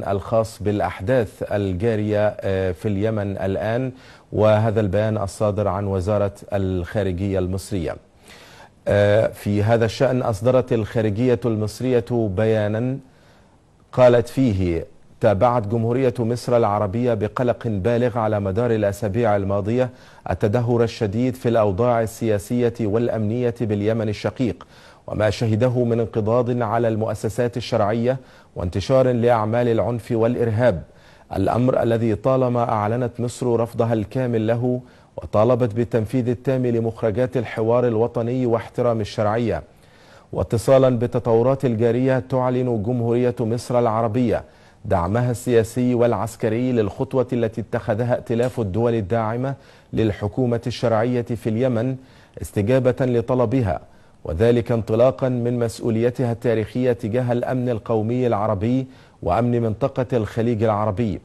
الخاص بالأحداث الجارية في اليمن الآن، وهذا البيان الصادر عن وزارة الخارجية المصرية. في هذا الشأن أصدرت الخارجية المصرية بيانا قالت فيه: تابعت جمهورية مصر العربية بقلق بالغ على مدار الأسابيع الماضية التدهور الشديد في الأوضاع السياسية والأمنية باليمن الشقيق، وما شهده من انقضاض على المؤسسات الشرعية وانتشار لأعمال العنف والإرهاب، الأمر الذي طالما أعلنت مصر رفضها الكامل له وطالبت بالتنفيذ التام لمخرجات الحوار الوطني واحترام الشرعية. واتصالا بالتطورات الجارية، تعلن جمهورية مصر العربية دعمها السياسي والعسكري للخطوة التي اتخذها ائتلاف الدول الداعمة للحكومة الشرعية في اليمن استجابة لطلبها، وذلك انطلاقا من مسؤوليتها التاريخية تجاه الأمن القومي العربي وأمن منطقة الخليج العربي.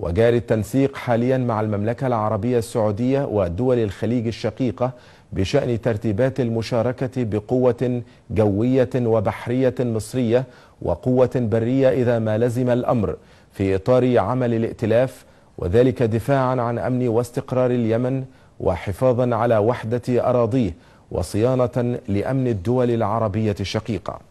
وجاري التنسيق حاليا مع المملكة العربية السعودية ودول الخليج الشقيقة بشأن ترتيبات المشاركة بقوة جوية وبحرية مصرية وقوة برية إذا ما لزم الأمر في إطار عمل الائتلاف، وذلك دفاعا عن أمن واستقرار اليمن وحفاظا على وحدة أراضيه وصيانة لأمن الدول العربية الشقيقة.